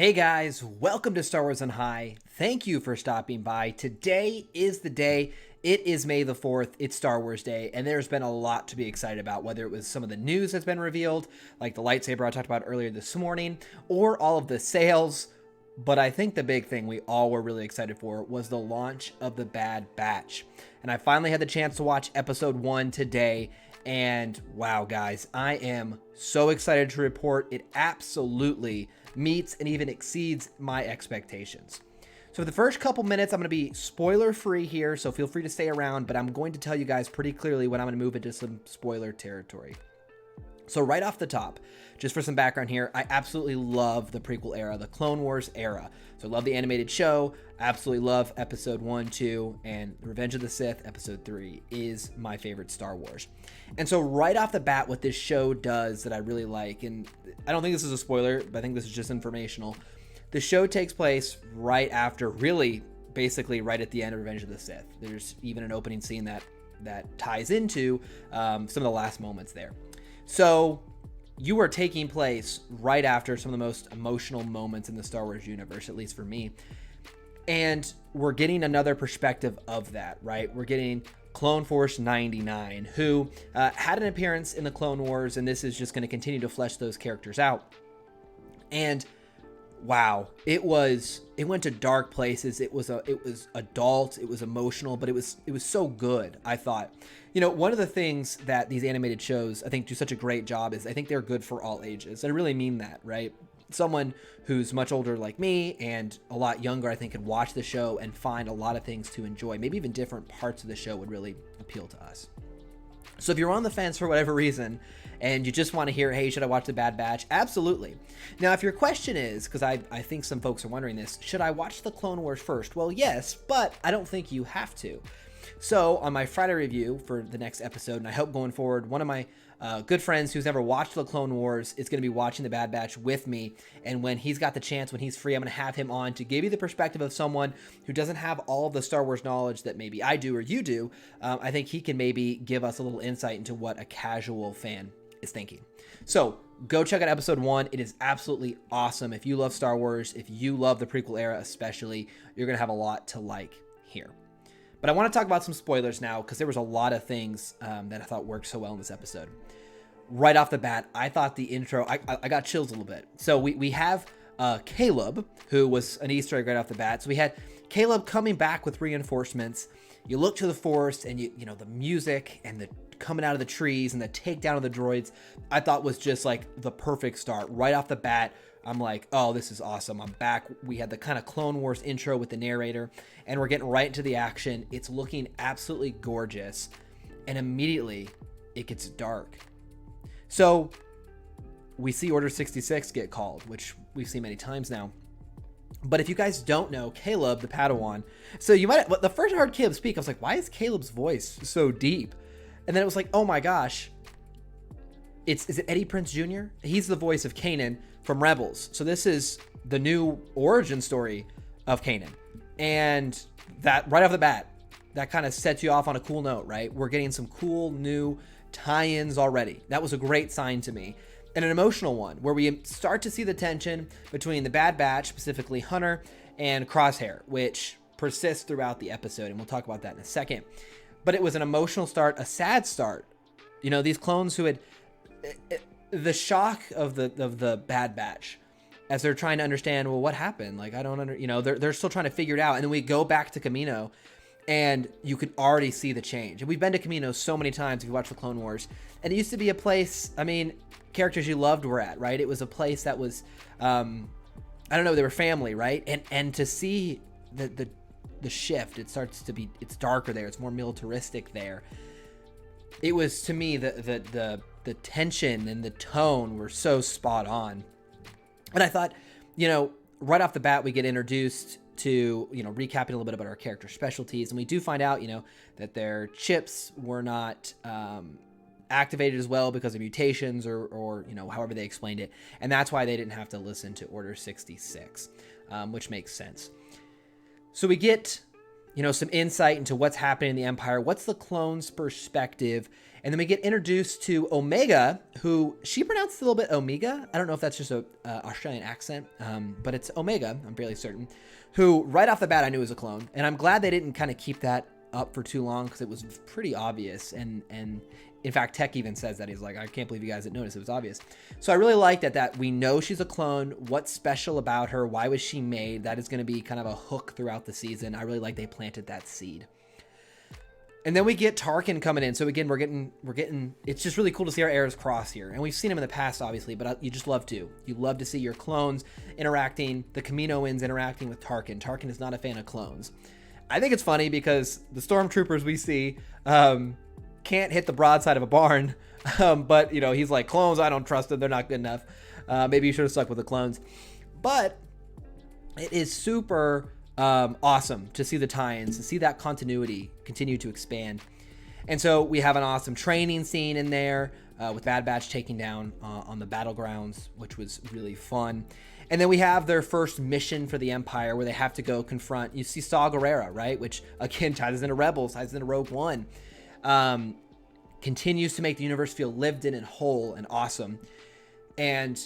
Hey guys, welcome to Star Wars on High. Thank you for stopping by. Today is the day. It is May the 4th. It's Star Wars Day, and there's been a lot to be excited about, whether it was some of the news that's been revealed, like the lightsaber I talked about earlier this morning, or all of the sales. But I think the big thing we all were really excited for was the launch of The Bad Batch. And I finally had the chance to watch episode 1 today. And wow, guys, I am so excited to report it absolutely meets and even exceeds my expectations. So for the first couple minutes, I'm going to be spoiler free here, so feel free to stay around, but I'm going to tell you guys pretty clearly when I'm going to move into some spoiler territory. So right off the top, just for some background here, I absolutely love the prequel era, the Clone Wars era. So I love the animated show, absolutely love episode 1, 2, and Revenge of the Sith, episode 3 is my favorite Star Wars. And so right off the bat, what this show does that I really like, and I don't think this is a spoiler, but I think this is just informational. The show takes place right after, really, basically right at the end of Revenge of the Sith. There's even an opening scene that ties into some of the last moments there. So you are taking place right after some of the most emotional moments in the Star Wars universe, at least for me. And we're getting another perspective of that, right? We're getting Clone Force 99, who had an appearance in the Clone Wars, and this is just going to continue to flesh those characters out. And wow, it went to dark places. It was adult, it was emotional, but it was so good. I thought, one of the things that these animated shows I think do such a great job is I think they're good for all ages. I really mean that, right? Someone who's much older like me and a lot younger, I think, could watch the show and find a lot of things to enjoy. Maybe even different parts of the show would really appeal to us. So if you're on the fence for whatever reason and you just want to hear, hey, should I watch The Bad Batch? Absolutely. Now, if your question is, because I think some folks are wondering this, should I watch the Clone Wars first? Well, yes, but I don't think you have to. So on my Friday review for the next episode, and I hope going forward, one of my good friends who's never watched the Clone Wars is going to be watching The Bad Batch with me. And when he's got the chance, when he's free, I'm going to have him on to give you the perspective of someone who doesn't have all of the Star Wars knowledge that maybe I do or you do. I think he can maybe give us a little insight into what a casual fan is thinking. So go check out episode 1. It is absolutely awesome. If you love Star Wars, if you love the prequel era especially, you're going to have a lot to like here. But I want to talk about some spoilers now because there was a lot of things that I thought worked so well in this episode. Right off the bat, I thought the intro, I got chills a little bit. So we have Caleb, who was an Easter egg right off the bat. So we had Caleb coming back with reinforcements. You look to the forest and you know the music and the coming out of the trees and the takedown of the droids, I thought was just like the perfect start. Right off the bat, I'm like, oh, this is awesome. I'm back. We had the kind of Clone Wars intro with the narrator, and we're getting right into the action. It's looking absolutely gorgeous, and immediately it gets dark. So we see Order 66 get called, which we've seen many times now. But if you guys don't know, Caleb, the Padawan, so you might, the first I heard Caleb speak, I was like, why is Caleb's voice so deep? And then it was like, oh my gosh, is it Eddie Prinze Jr.? He's the voice of Kanan from Rebels. So this is the new origin story of Kanan. And that right off the bat, that kind of sets you off on a cool note, right? We're getting some cool new tie-ins already. That was a great sign to me. And an emotional one where we start to see the tension between the Bad Batch, specifically Hunter, and Crosshair, which persists throughout the episode. And we'll talk about that in a second. But it was an emotional start, a sad start. These clones who had the shock of the Bad Batch as they're trying to understand, well, what happened? Like, I don't they're still trying to figure it out. And then we go back to Camino and you can already see the change. And we've been to Camino so many times if you watch the Clone Wars. And it used to be a place, characters you loved were at, right? It was a place that was, they were family, right? And to see the shift, it's darker there. It's more militaristic there. It was, to me, the tension and the tone were so spot on. And I thought, right off the bat, we get introduced to, recapping a little bit about our character specialties. And we do find out, that their chips were not activated as well because of mutations or however they explained it. And that's why they didn't have to listen to Order 66, which makes sense. So we get, some insight into what's happening in the Empire. What's the clones' perspective? And then we get introduced to Omega, who she pronounced a little bit Omega. I don't know if that's just a Australian accent, but it's Omega, I'm fairly certain, who right off the bat I knew was a clone. And I'm glad they didn't kind of keep that up for too long because it was pretty obvious. And in fact, Tech even says that. He's like, I can't believe you guys didn't notice. It was obvious. So I really like that we know she's a clone. What's special about her? Why was she made? That is going to be kind of a hook throughout the season. I really like they planted that seed. And then we get Tarkin coming in. So again, we're getting, it's just really cool to see our eras cross here. And we've seen him in the past, obviously, but you just love to. You love to see your clones interacting, the Kaminoans interacting with Tarkin. Tarkin is not a fan of clones. I think it's funny because the stormtroopers we see can't hit the broadside of a barn. But, you know, he's like, clones, I don't trust them. They're not good enough. Maybe you should have stuck with the clones. But it is super awesome to see the tie-ins, to see that continuity continue to expand. And so we have an awesome training scene in there with Bad Batch taking down on the battlegrounds, which was really fun. And then we have their first mission for the Empire where they have to go confront, you see Saw Gerrera, right? Which again ties into Rebels, ties into Rogue One. Continues to make the universe feel lived in and whole and awesome. And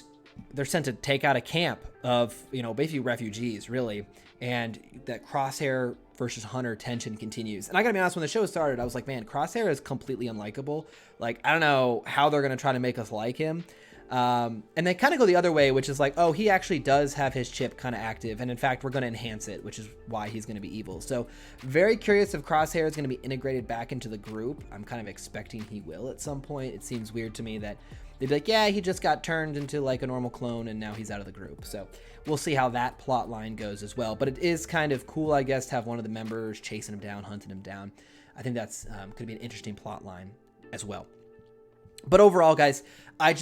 they're sent to take out a camp of, you know, basically refugees, really. And that Crosshair versus Hunter tension continues. And I gotta be honest, when the show started, I was like, man, Crosshair is completely unlikable. Like, I don't know how they're gonna try to make us like him. And they kind of go the other way, which is like, oh, he actually does have his chip kind of active. And in fact, we're going to enhance it, which is why he's going to be evil. So very curious if Crosshair is going to be integrated back into the group. I'm kind of expecting he will at some point. It seems weird to me that they'd be like, yeah, he just got turned into like a normal clone and now he's out of the group. So we'll see how that plot line goes as well. But it is kind of cool, I guess, to have one of the members chasing him down, hunting him down. I think that's could be an interesting plot line as well. But overall, guys, I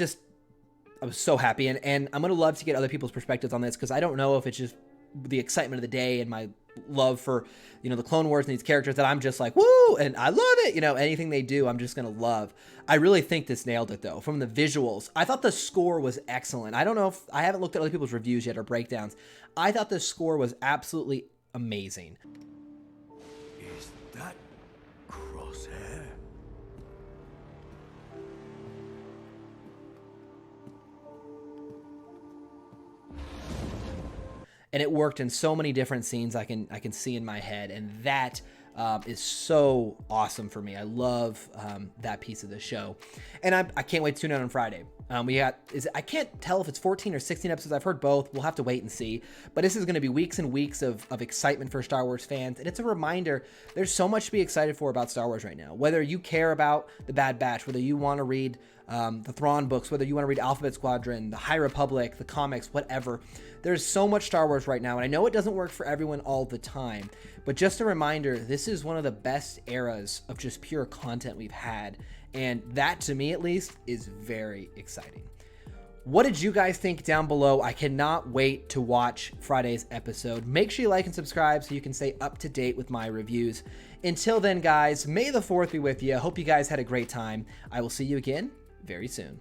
was so happy, and I'm going to love to get other people's perspectives on this, because I don't know if it's just the excitement of the day and my love for, you know, the Clone Wars and these characters that I'm just like, woo, and I love it. You know, anything they do, I'm just going to love. I really think this nailed it, though. From the visuals, I thought the score was excellent. I don't know if, I haven't looked at other people's reviews yet or breakdowns. I thought the score was absolutely amazing. Is that Crosshair? And it worked in so many different scenes I can see in my head, and that is so awesome for me. I love that piece of the show, and I can't wait to tune in on Friday. I can't tell if it's 14 or 16 episodes. I've heard both. We'll have to wait and see. But this is going to be weeks and weeks of excitement for Star Wars fans, and it's a reminder there's so much to be excited for about Star Wars right now. Whether you care about the Bad Batch, whether you want to read the Thrawn books, whether you want to read Alphabet Squadron, the High Republic, the comics, whatever. There's so much Star Wars right now, and I know it doesn't work for everyone all the time, but just a reminder, this is one of the best eras of just pure content we've had, and that, to me at least, is very exciting. What did you guys think down below? I cannot wait to watch Friday's episode. Make sure you like and subscribe so you can stay up to date with my reviews. Until then, guys, may the 4th be with you. Hope you guys had a great time. I will see you again very soon.